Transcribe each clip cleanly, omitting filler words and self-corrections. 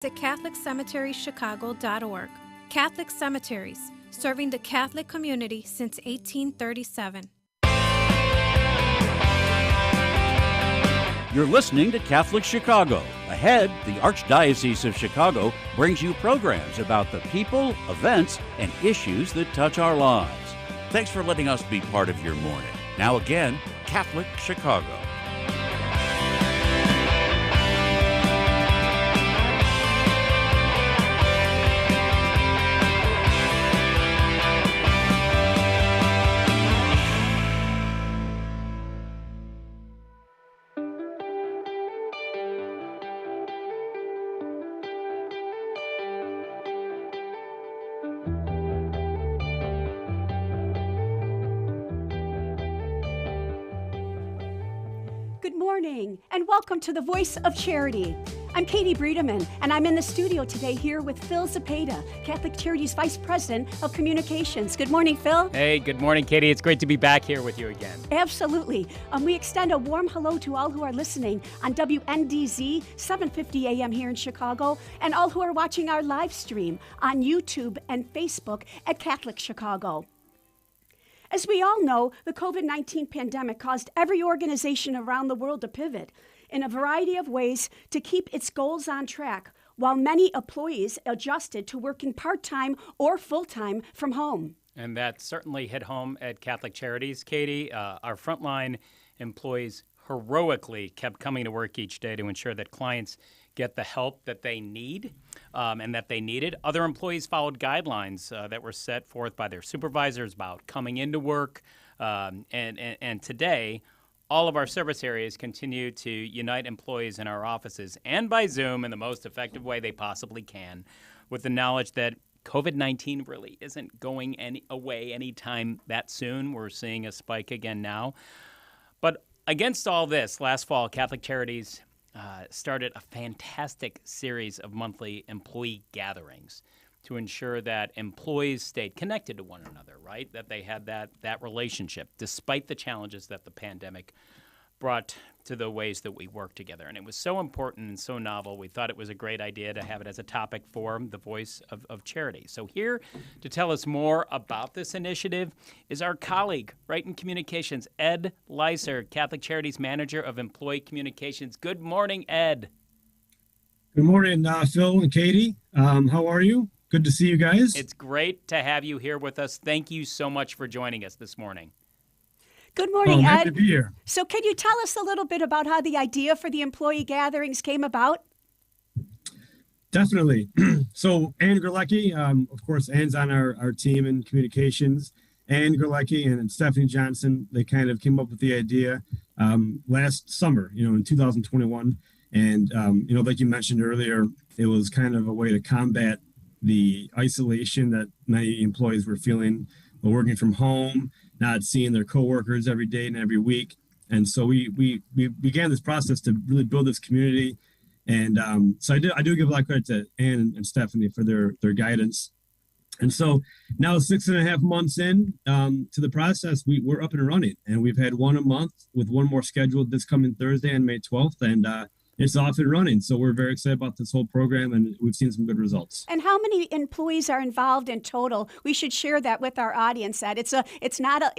visit CatholicCemeteriesChicago.org. Catholic Cemeteries, serving the Catholic community since 1837. You're listening to Catholic Chicago. Ahead, the Archdiocese of Chicago brings you programs about the people, events, and issues that touch our lives. Thanks for letting us be part of your morning. Now again, Catholic Chicago. And welcome to the Voice of Charity. I'm Katie Bredemann, and I'm in the studio today here with Phil Zepeda, Catholic Charities Vice President of Communications. Good morning, Phil. Hey, good morning, Katie. It's great to be back here with you again. Absolutely. We extend a warm hello to all who are listening on WNDZ 750 AM here in Chicago, and all who are watching our live stream on YouTube and Facebook at Catholic Chicago. As we all know, the COVID-19 pandemic caused every organization around the world to pivot in a variety of ways to keep its goals on track, while many employees adjusted to working part-time or full-time from home. And that certainly hit home at Catholic Charities, Katie. Our frontline employees heroically kept coming to work each day to ensure that clients get the help that they need and that they needed. Other employees followed guidelines that were set forth by their supervisors about coming into work. And today, all of our service areas continue to unite employees in our offices and by Zoom in the most effective way they possibly can, with the knowledge that COVID-19 really isn't going away anytime that soon. We're seeing a spike again now. But against all this, last fall, Catholic Charities started a fantastic series of monthly employee gatherings to ensure that employees stayed connected to one another, right? That they had that relationship, despite the challenges that the pandemic brought to the ways that we work together. And it was so important and so novel, we thought it was a great idea to have it as a topic for the Voice of Charity. So here to tell us more about this initiative is our colleague, right in communications, Ed Leiser, Catholic Charities Manager of Employee Communications. Good morning, Ed. Good morning, Phil and Katie. How are you? Good to see you guys. It's great to have you here with us. Thank you so much for joining us this morning. Good morning, Ed. Happy to be here. So can you tell us a little bit about how the idea for the employee gatherings came about? Definitely. So Ann Gerlecki, of course, Ann's on our team in communications. Ann Gerlecki and Stephanie Johnson, they kind of came up with the idea last summer, in 2021. And, like you mentioned earlier, it was kind of a way to combat the isolation that many employees were feeling while working from home, not seeing their coworkers every day and every week. And so we began this process to really build this community. And so I do give a lot of credit to Ann and Stephanie for their guidance. And so now 6.5 months in to the process, we're up and running. And we've had one a month with one more scheduled this coming Thursday on May 12th. And it's off and running. So we're very excited about this whole program, and we've seen some good results. And how many employees are involved in total? We should share that with our audience. That it's not a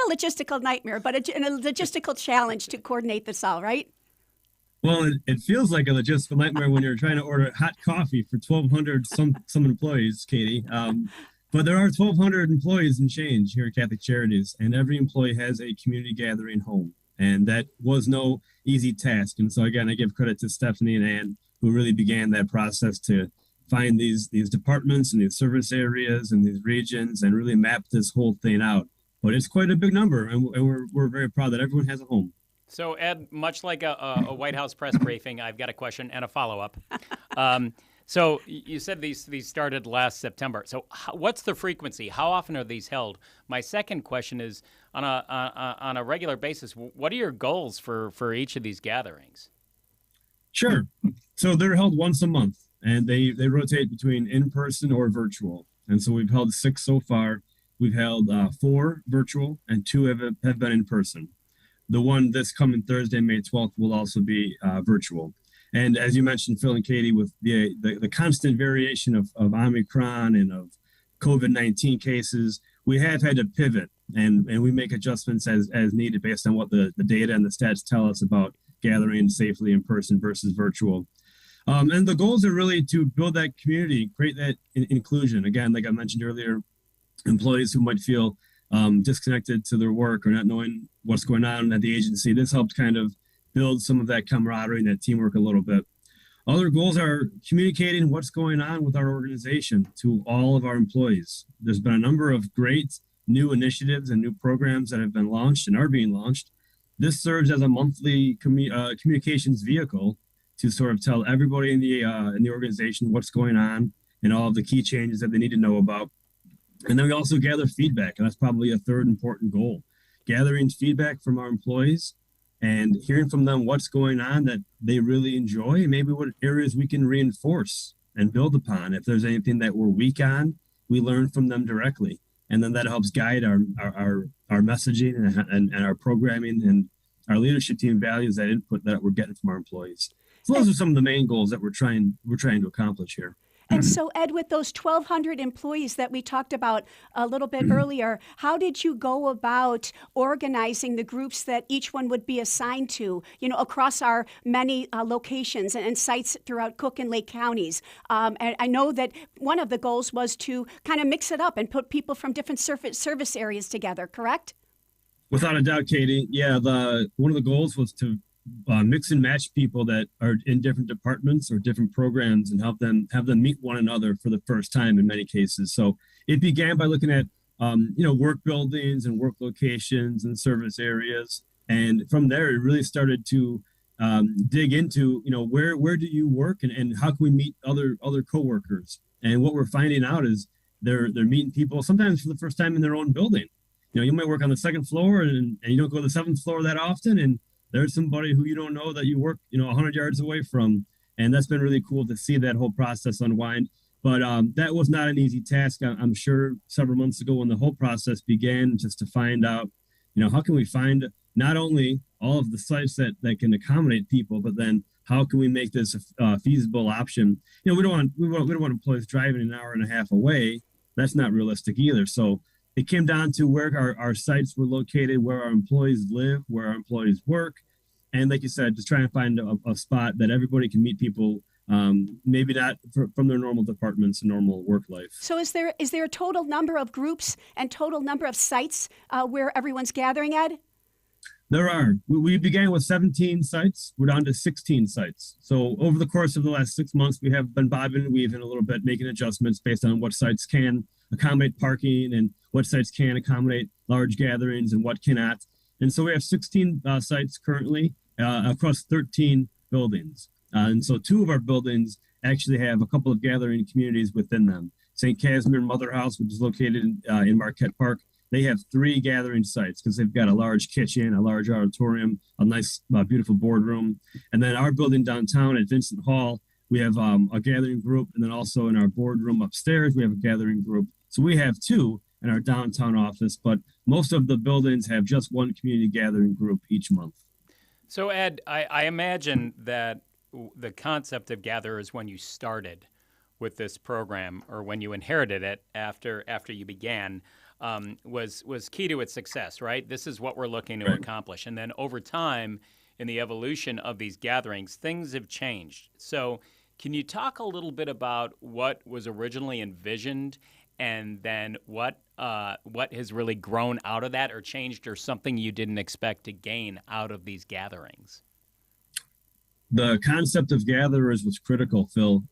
logistical nightmare, but a logistical challenge to coordinate this all, right? Well, it feels like a logistical nightmare when you're trying to order hot coffee for 1,200 some employees, Katie. But there are 1,200 employees and change here at Catholic Charities, and every employee has a community gathering home. And that was no easy task. And so, again, I give credit to Stephanie and Ann, who really began that process to find these departments and these service areas and these regions and really map this whole thing out. But it's quite a big number, and we're very proud that everyone has a home. So, Ed, much like a White House press briefing, I've got a question and a follow-up. So you said these started last September. So what's the frequency? How often are these held? My second question is, on a regular basis, what are your goals for each of these gatherings? Sure. So they're held once a month, and they rotate between in-person or virtual. And so we've held 6 so far. We've held 4 virtual, and 2 have been in person. The one this coming Thursday, May 12th, will also be virtual. And as you mentioned, Phil and Katie, with the constant variation of Omicron and of COVID-19 cases, we have had to pivot and we make adjustments as needed based on what the data and the stats tell us about gathering safely in person versus virtual. And the goals are really to build that community, create that inclusion. Again, like I mentioned earlier, employees who might feel disconnected to their work or not knowing what's going on at the agency. This helped kind of build some of that camaraderie and that teamwork a little bit. Other goals are communicating what's going on with our organization to all of our employees. There's been a number of great new initiatives and new programs that have been launched and are being launched. This serves as a monthly communications vehicle to sort of tell everybody in the organization what's going on and all of the key changes that they need to know about. And then we also gather feedback, and that's probably a third important goal. Gathering feedback from our employees and hearing from them what's going on that they really enjoy, and maybe what areas we can reinforce and build upon. If there's anything that we're weak on, we learn from them directly. And then that helps guide our messaging and our programming and our leadership team values, that input that we're getting from our employees. So those are some of the main goals that we're trying to accomplish here. And so, Ed, with those 1,200 employees that we talked about a little bit earlier, how did you go about organizing the groups that each one would be assigned to, across our many locations and sites throughout Cook and Lake counties? And I know that one of the goals was to kind of mix it up and put people from different service areas together, correct? Without a doubt, Katie. Yeah, one of the goals was to mix and match people that are in different departments or different programs and have them meet one another for the first time in many cases. So it began by looking at work buildings and work locations and service areas, and from there it really started to dig into where do you work and how can we meet other coworkers. And what we're finding out is they're meeting people sometimes for the first time in their own building. You might work on the second floor and you don't go to the seventh floor that often, and there's somebody who you don't know that you work 100 yards away from. And that's been really cool to see that whole process unwind. But that was not an easy task. I'm sure several months ago when the whole process began, just to find out, how can we find not only all of the sites that can accommodate people, but then how can we make this a feasible option? We don't want employees driving an hour and a half away. That's not realistic either. So it came down to where our sites were located, where our employees live, where our employees work. And like you said, just trying to find a spot that everybody can meet people, maybe not from their normal departments and normal work life. So is there a total number of groups and total number of sites where everyone's gathering, Ed? There are. We began with 17 sites. We're down to 16 sites. So over the course of the last 6 months, we have been bobbing and weaving a little bit, making adjustments based on what sites can accommodate parking and what sites can accommodate large gatherings and what cannot. And so we have 16 sites currently across 13 buildings. And so 2 of our buildings actually have a couple of gathering communities within them. St. Casimir Mother House, which is located in Marquette Park, they have 3 gathering sites because they've got a large kitchen, a large auditorium, a nice, beautiful boardroom. And then our building downtown at Vincent Hall, we have a gathering group. And then also in our boardroom upstairs, we have a gathering group. So we have 2 in our downtown office, but most of the buildings have just 1 community gathering group each month. So Ed, I imagine that the concept of gatherers when you started with this program, or when you inherited it after you began, was key to its success, right? This is what we're looking to accomplish. And then over time, in the evolution of these gatherings, things have changed. So can you talk a little bit about what was originally envisioned and then what has really grown out of that or changed, or something you didn't expect to gain out of these gatherings? The concept of gatherers was critical, Phil.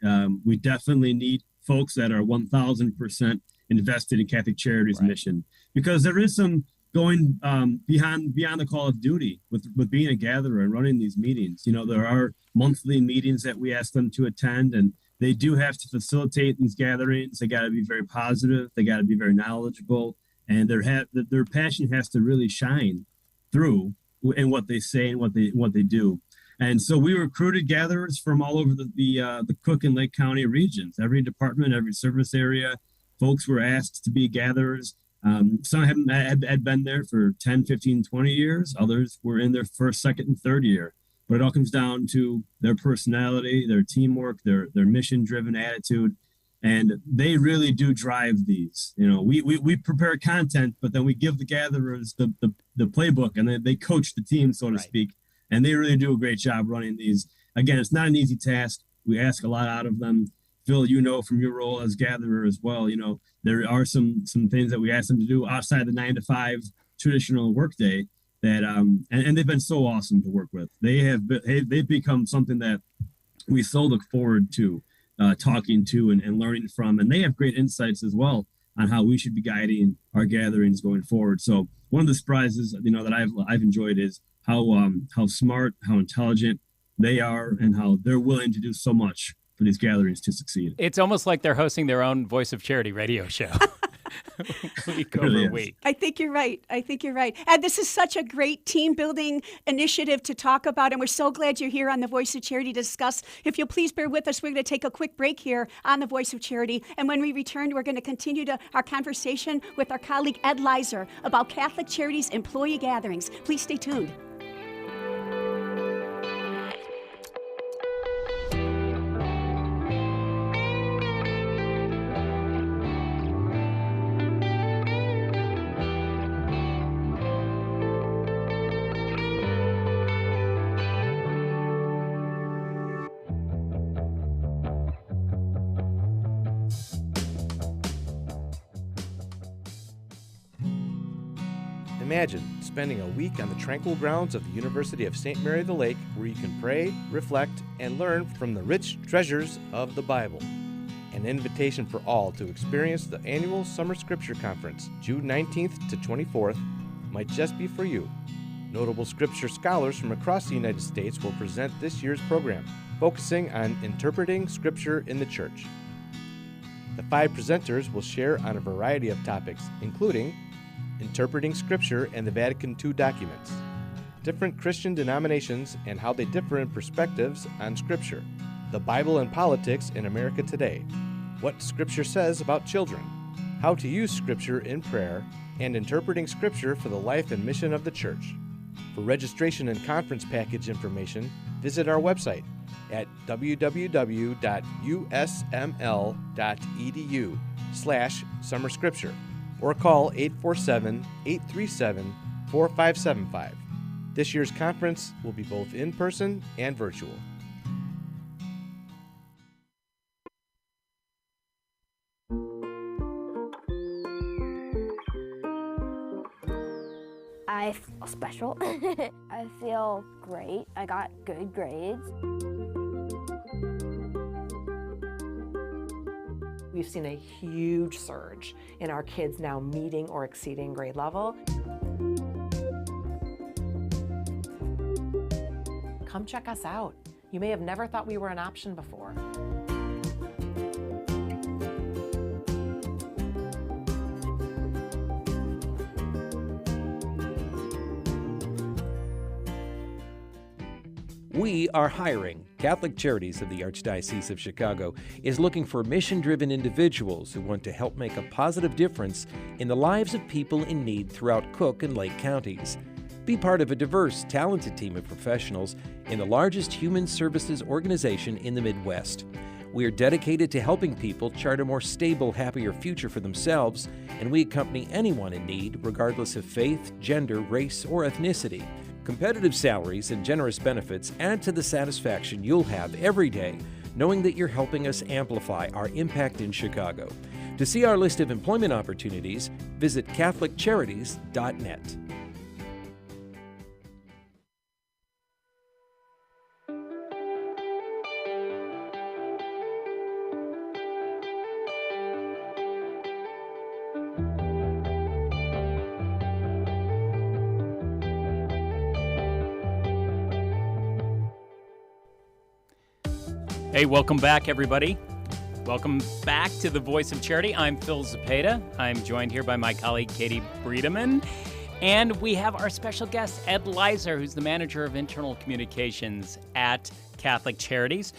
We definitely need folks that are 1,000% invested in Catholic Charities' mission, because there is some going beyond the call of duty with being a gatherer and running these meetings. There are monthly meetings that we ask them to attend, and they do have to facilitate these gatherings. They got to be very positive. They got to be very knowledgeable, and their passion has to really shine through in what they say and what they do. And so we recruited gatherers from all over the Cook and Lake County regions. Every department, every service area, folks were asked to be gatherers. Some had been there for 10, 15, 20 years. Others were in their first, second, and third year. but it all comes down to their personality, their teamwork, their mission-driven attitude, and they really do drive these. We prepare content, but then we give the gatherers the playbook, and they coach the team, so to speak, and they really do a great job running these. Again, it's not an easy task. We ask a lot out of them. Phil, from your role as gatherer as well, there are some things that we ask them to do outside the 9 to 5 traditional workday that and they've been so awesome to work with. They've become something that we so look forward to talking to and learning from, and they have great insights as well on how we should be guiding our gatherings going forward. So one of the surprises that I've enjoyed is how smart, how intelligent they are, and how they're willing to do so much for these gatherings to succeed. It's almost like they're hosting their own Voice of Charity radio show. Week over week. I think you're right. And this is such a great team building initiative to talk about, and we're so glad you're here on the Voice of Charity to discuss. If you'll please bear with us, we're going to take a quick break here on the Voice of Charity, and when we return, we're going to continue our conversation with our colleague Ed Leiser about Catholic Charities employee gatherings. Please stay tuned. Imagine spending a week on the tranquil grounds of the University of St. Mary the Lake, where you can pray, reflect, and learn from the rich treasures of the Bible. An invitation for all to experience the annual Summer Scripture Conference, June 19th to 24th, might just be for you. Notable Scripture scholars from across the United States will present this year's program, focusing on interpreting Scripture in the Church. The 5 presenters will share on a variety of topics, including interpreting Scripture and the Vatican II documents, different Christian denominations and how they differ in perspectives on Scripture, the Bible and politics in America today, what Scripture says about children, how to use Scripture in prayer, and interpreting Scripture for the life and mission of the Church. For registration and conference package information, visit our website at www.usml.edu/summerscripture or call 847-837-4575. This year's conference will be both in person and virtual. I feel special. I feel great. I got good grades. We've seen a huge surge in our kids now meeting or exceeding grade level. Come check us out. You may have never thought we were an option before. We are hiring. Catholic Charities of the Archdiocese of Chicago is looking for mission-driven individuals who want to help make a positive difference in the lives of people in need throughout Cook and Lake counties. Be part of a diverse, talented team of professionals in the largest human services organization in the Midwest. We are dedicated to helping people chart a more stable, happier future for themselves, and we accompany anyone in need, regardless of faith, gender, race, or ethnicity. Competitive salaries and generous benefits add to the satisfaction you'll have every day knowing that you're helping us amplify our impact in Chicago. To see our list of employment opportunities, visit CatholicCharities.net. Hey, welcome back, everybody. Welcome back to the Voice of Charity. I'm Phil Zepeda. I'm joined here by my colleague, Katie Bredemann. And we have our special guest, Ed Leiser, who's the manager of internal communications at Catholic Charities.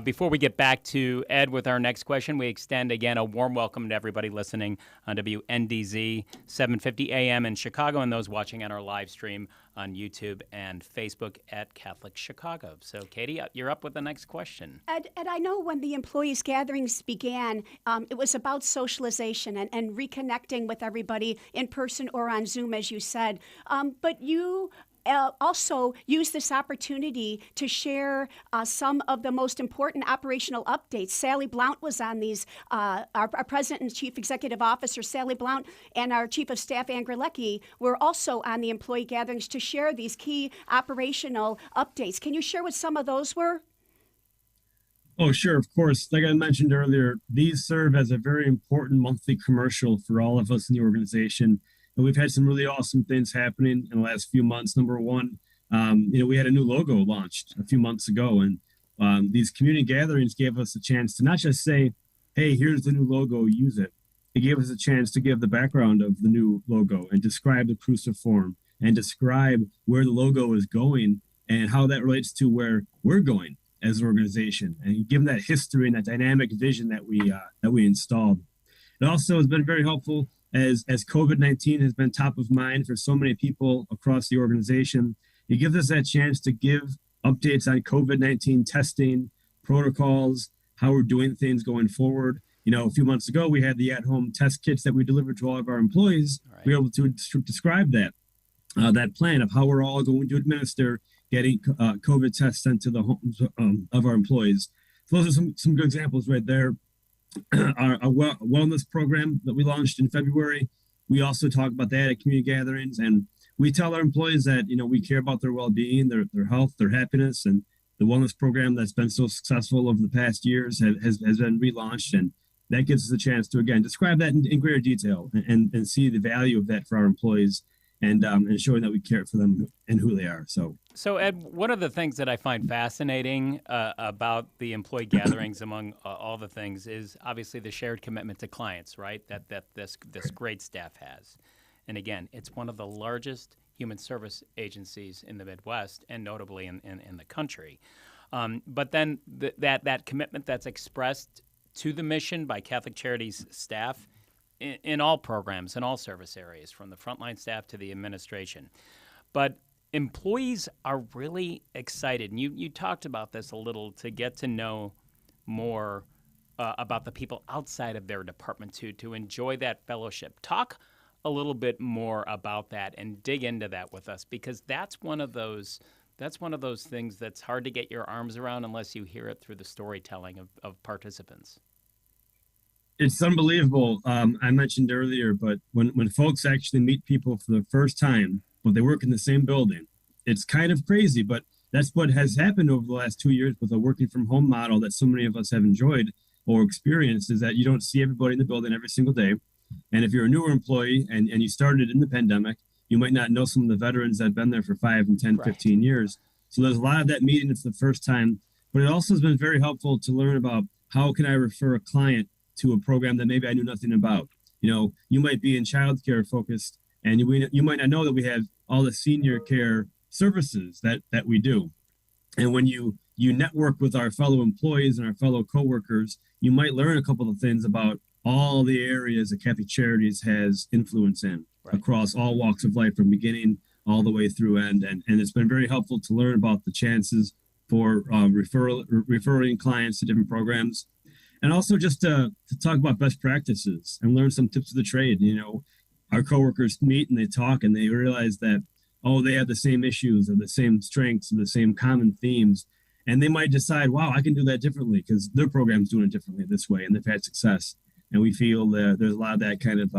Before we get back to Ed with our next question, we extend again a warm welcome to everybody listening on WNDZ 750 AM in Chicago and those watching on our live stream on YouTube and Facebook at Catholic Chicago. So, Katie, you're up with the next question. Ed, I know when the employees' gatherings began, it was about socialization and reconnecting with everybody in person or on Zoom, as you said. But you also use this opportunity to share some of the most important operational updates. Sally Blount was on these. Our President and Chief Executive Officer, Sally Blount, and our Chief of Staff, Ann Grelecki, were also on the employee gatherings to share these key operational updates. Can you share what some of those were? Oh, sure, of course. Like I mentioned earlier, these serve as a very important monthly commercial for all of us in the organization. And we've had some really awesome things happening in the last few months. Number one, we had a new logo launched a few months ago, and these community gatherings gave us a chance to not just say, hey, here's the new logo, use it. It gave us a chance to give the background of the new logo and describe the cruciform and describe where the logo is going and how that relates to where we're going as an organization, and give them that history and that dynamic vision that we installed. It also has been very helpful as COVID-19 has been top of mind for so many people across the organization. It gives us that chance to give updates on COVID-19 testing, protocols, how we're doing things going forward. A few months ago, we had the at-home test kits that we delivered to all of our employees. Right. We were able to describe that plan of how we're all going to administer getting COVID tests sent to the homes of our employees. So those are some good examples right there. Our wellness program that we launched in February, we also talk about that at community gatherings, and we tell our employees that we care about their well-being, their health, their happiness, and the wellness program that's been so successful over the past years has been relaunched, and that gives us a chance to again describe that in greater detail and see the value of that for our employees and showing that we care for them and who they are. So, Ed, one of the things that I find fascinating about the employee gatherings, among all the things, is obviously the shared commitment to clients, right? That this great staff has, and again, it's one of the largest human service agencies in the Midwest and notably in the country. But then that commitment that's expressed to the mission by Catholic Charities staff in all programs, in all service areas, from the frontline staff to the administration. But employees are really excited, and you talked about this a little, to get to know more about the people outside of their department to enjoy that fellowship. Talk a little bit more about that and dig into that with us, because that's one of those things that's hard to get your arms around unless you hear it through the storytelling of participants. It's unbelievable. I mentioned earlier, but when folks actually meet people for the first time, but they work in the same building, it's kind of crazy, but that's what has happened over the last 2 years with a working from home model that so many of us have enjoyed or experienced, is that you don't see everybody in the building every single day. And if you're a newer employee and you started in the pandemic, you might not know some of the veterans that have been there for 5 and 10, right. 15 years. So there's a lot of that meeting for the first time, but it also has been very helpful to learn about how can I refer a client to a program that maybe I knew nothing about. You might be in childcare focused, and you might not know that we have all the senior care services that we do. And when you network with our fellow employees and our fellow coworkers, you might learn a couple of things about all the areas that Catholic Charities has influence in, right, across all walks of life, from beginning all the way through end. And it's been very helpful to learn about the chances for referring clients to different programs. And also just to talk about best practices and learn some tips of the trade. Our coworkers meet and they talk and they realize that, they have the same issues or the same strengths and the same common themes. And they might decide, wow, I can do that differently because their program's doing it differently this way and they've had success. And we feel that there's a lot of that kind of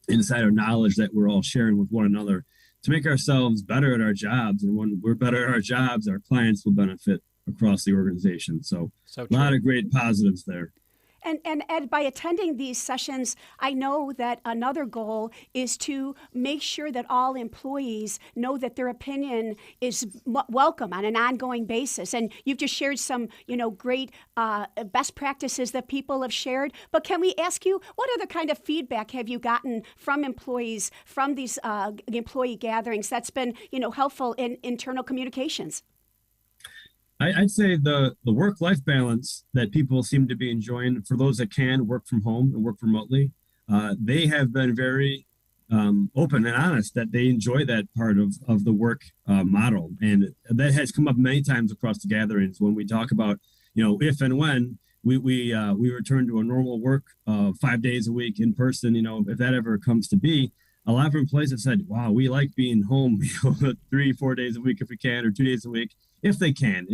insider knowledge that we're all sharing with one another to make ourselves better at our jobs. And when we're better at our jobs, our clients will benefit across the organization. So a lot of great positives there. And Ed, by attending these sessions, I know that another goal is to make sure that all employees know that their opinion is welcome on an ongoing basis. And you've just shared some, great best practices that people have shared. But can we ask you, what other kind of feedback have you gotten from employees from these employee gatherings that's been, helpful in internal communications? I'd say the work-life balance that people seem to be enjoying, for those that can work from home and work remotely, they have been very open and honest that they enjoy that part of the work model, and that has come up many times across the gatherings when we talk about, if and when we return to a normal work 5 days a week in person. If that ever comes to be, a lot of employees have said, "Wow, we like being home, 3-4 days a week if we can, or 2 days a week if they can."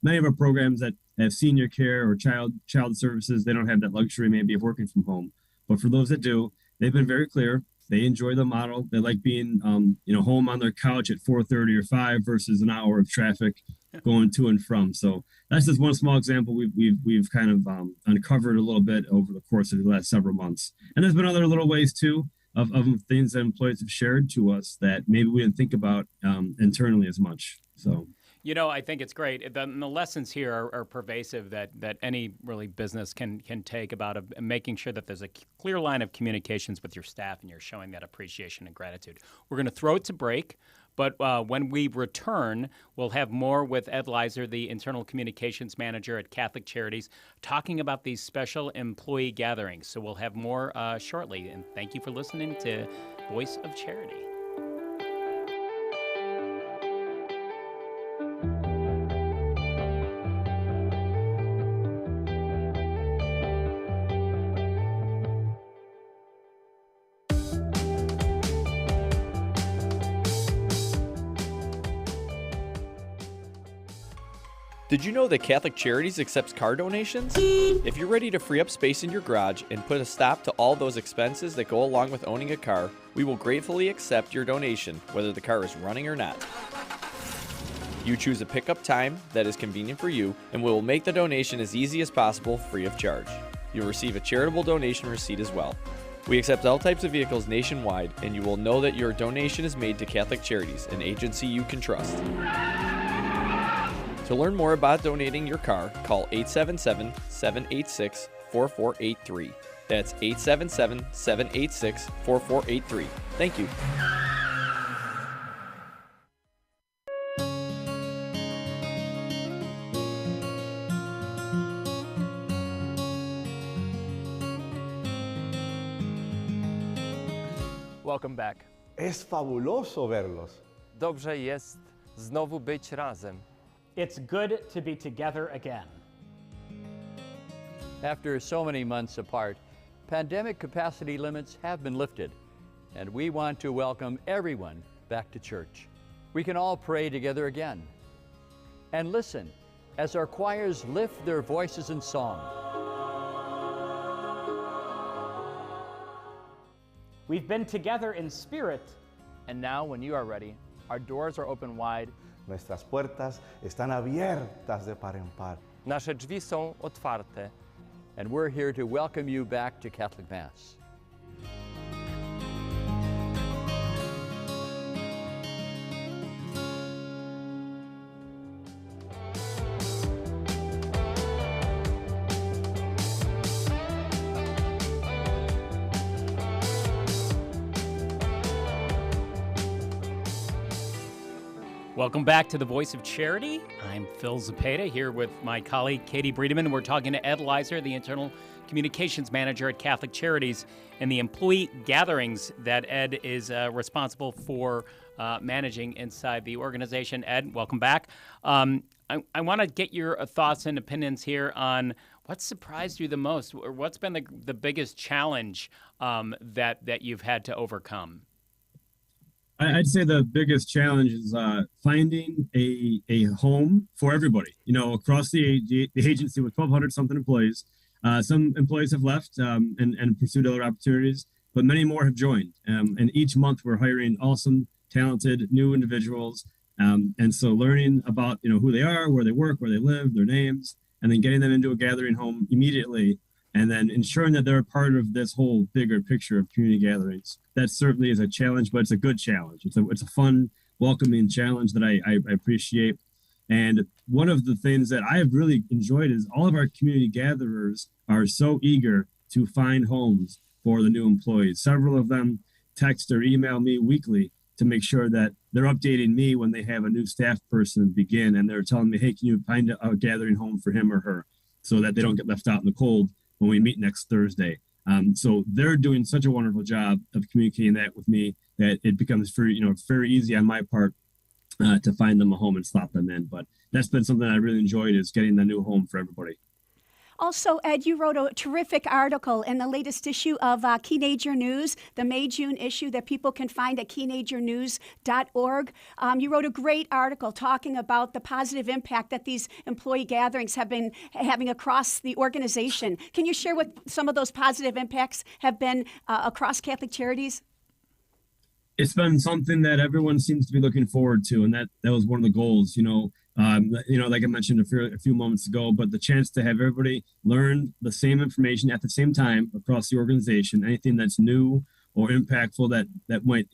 Many of our programs that have senior care or child services, they don't have that luxury maybe of working from home. But for those that do, they've been very clear. They enjoy the model. They like being, home on their couch at 4:30 or 5 versus an hour of traffic going to and from. So that's just one small example we've kind of uncovered a little bit over the course of the last several months. And there's been other little ways too of things that employees have shared to us that maybe we didn't think about internally as much. So. I think it's great. The lessons here are pervasive that any really business can take about making sure that there's a clear line of communications with your staff and you're showing that appreciation and gratitude. We're going to throw it to break, but when we return, we'll have more with Ed Leiser, the Internal Communications Manager at Catholic Charities, talking about these special employee gatherings. So we'll have more shortly. And thank you for listening to Voice of Charity. Did you know that Catholic Charities accepts car donations? If you're ready to free up space in your garage and put a stop to all those expenses that go along with owning a car, we will gratefully accept your donation, whether the car is running or not. You choose a pickup time that is convenient for you, and we will make the donation as easy as possible, free of charge. You'll receive a charitable donation receipt as well. We accept all types of vehicles nationwide, and you will know that your donation is made to Catholic Charities, an agency you can trust. To learn more about donating your car, call 877-786-4483. That's 877-786-4483. Thank you. Welcome back. Es fabuloso verlos. Dobrze jest znowu być razem. It's good to be together again. After so many months apart, pandemic capacity limits have been lifted, and we want to welcome everyone back to church. We can all pray together again. And listen as our choirs lift their voices in song. We've been together in spirit. And now, when you are ready, our doors are open wide. Nuestras puertas están abiertas de par en par. Nasze drzwi są otwarte. And we're here to welcome you back to Catholic Mass. Welcome back to the Voice of Charity. I'm Phil Zepeda here with my colleague Katie Bredemann. We're talking to Ed Leiser, the Internal Communications Manager at Catholic Charities, and the employee gatherings that Ed is responsible for managing inside the organization. Ed, welcome back. I want to get your thoughts and opinions here on what surprised you the most, or what's been the biggest challenge that you've had to overcome. I'd say the biggest challenge is finding a home for everybody. Across the agency with 1,200 something employees, some employees have left and pursued other opportunities, but many more have joined. And each month we're hiring awesome, talented new individuals. And so learning about who they are, where they work, where they live, their names, and then getting them into a gathering home immediately, and then ensuring that they're a part of this whole bigger picture of community gatherings. That certainly is a challenge, but it's a good challenge. It's a fun, welcoming challenge that I appreciate. And one of the things that I have really enjoyed is all of our community gatherers are so eager to find homes for the new employees. Several of them text or email me weekly to make sure that they're updating me when they have a new staff person begin, and they're telling me, hey, can you find a gathering home for him or her, so that they don't get left out in the cold when we meet next Thursday. So they're doing such a wonderful job of communicating that with me that it becomes very easy on my part to find them a home and slot them in. But that's been something I really enjoyed, is getting the new home for everybody. Also, Ed, you wrote a terrific article in the latest issue of Teenager News, the May-June issue that people can find at teenagernews.org. You wrote a great article talking about the positive impact that these employee gatherings have been having across the organization. Can you share what some of those positive impacts have been across Catholic Charities? It's been something that everyone seems to be looking forward to, and that was one of the goals, like I mentioned a few moments ago, but the chance to have everybody learn the same information at the same time across the organization, anything that's new or impactful that might,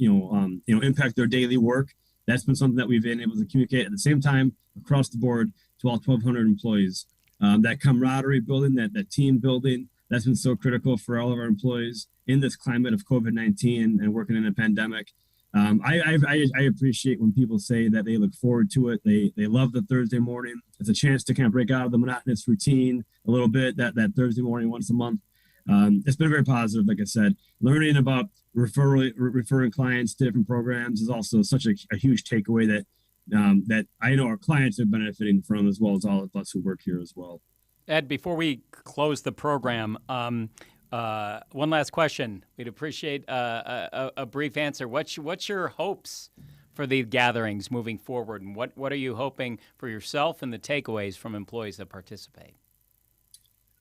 impact their daily work. That's been something that we've been able to communicate at the same time across the board to all 1,200 employees. That camaraderie building, that team building, that's been so critical for all of our employees in this climate of COVID-19 and working in a pandemic. I appreciate when people say that they look forward to it. They love the Thursday morning. It's a chance to kind of break out of the monotonous routine a little bit, that Thursday morning once a month. It's been very positive, like I said. Learning about referring clients to different programs is also such a huge takeaway that I know our clients are benefiting from, as well as all of us who work here as well. Ed, before we close the program, one last question. We'd appreciate a brief answer. What's your hopes for the gatherings moving forward, and what are you hoping for yourself and the takeaways from employees that participate?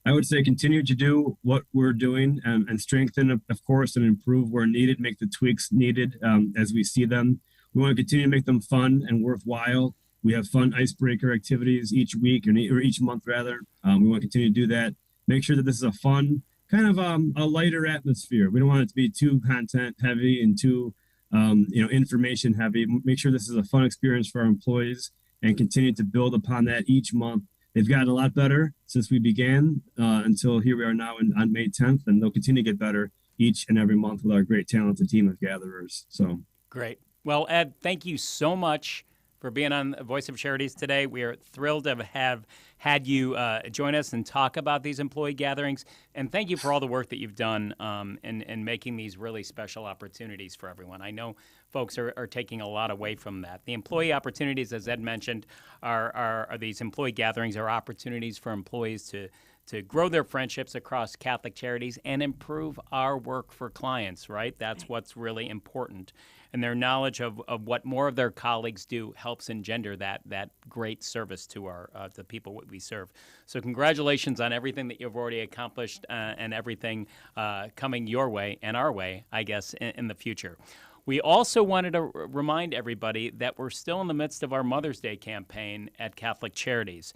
I would say continue to do what we're doing and strengthen, of course, and improve where needed, make the tweaks needed as we see them. We want to continue to make them fun and worthwhile. We have fun icebreaker activities each week or each month, rather. We want to continue to do that. Make sure that this is a fun, kind of a lighter atmosphere. We don't want it to be too content heavy and too, information heavy. Make sure this is a fun experience for our employees and continue to build upon that each month. They've gotten a lot better since we began until here we are now on May 10th, and they'll continue to get better each and every month with our great talented team of gatherers. So great. Well, Ed, thank you so much for being on Voice of Charities today. We are thrilled to have had you join us and talk about these employee gatherings. And thank you for all the work that you've done in making these really special opportunities for everyone. I know folks are taking a lot away from that. The employee opportunities, as Ed mentioned, are these employee gatherings are opportunities for employees to grow their friendships across Catholic Charities and improve our work for clients, right? That's what's really important. And their knowledge of what more of their colleagues do helps engender that great service to the people we serve. So congratulations on everything that you've already accomplished and everything coming your way and our way, I guess, in the future. We also wanted to remind everybody that we're still in the midst of our Mother's Day campaign at Catholic Charities.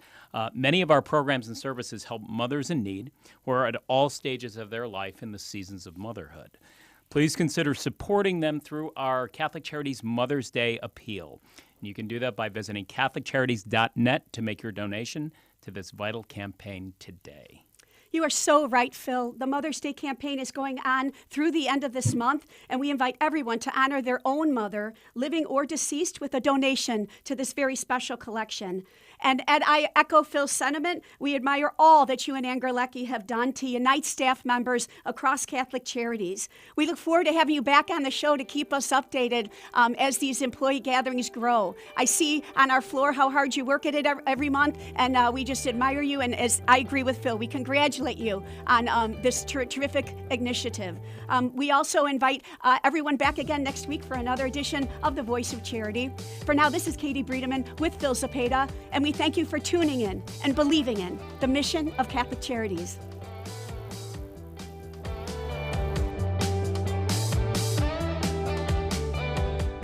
Many of our programs and services help mothers in need who are at all stages of their life in the seasons of motherhood. Please consider supporting them through our Catholic Charities Mother's Day Appeal. And you can do that by visiting CatholicCharities.net to make your donation to this vital campaign today. You are so right, Phil. The Mother's Day campaign is going on through the end of this month, and we invite everyone to honor their own mother, living or deceased, with a donation to this very special collection. And Ed, I echo Phil's sentiment. We admire all that you and Ann Gerlecki have done to unite staff members across Catholic Charities. We look forward to having you back on the show to keep us updated as these employee gatherings grow. I see on our floor how hard you work at it every month, and we just admire you. And as I agree with Phil, we congratulate you on this terrific initiative. We also invite everyone back again next week for another edition of The Voice of Charity. For now, this is Katie Bredemann with Phil Zepeda, and we thank you for tuning in and believing in the mission of Catholic Charities.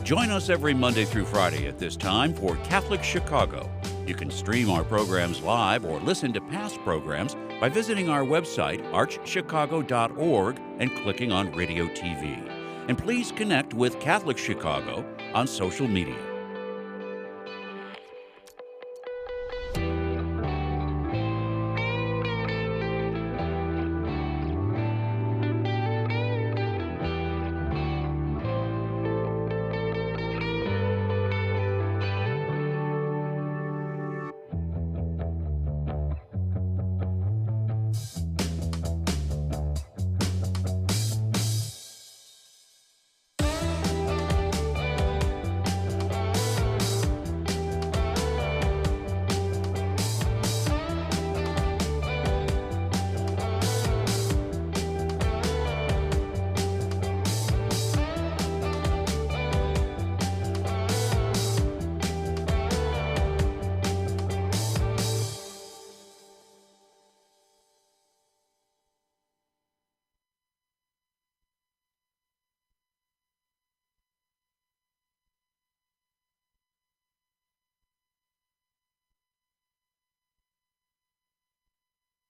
Join us every Monday through Friday at this time for Catholic Chicago. You can stream our programs live or listen to past programs by visiting our website, archchicago.org, and clicking on Radio TV. And please connect with Catholic Chicago on social media.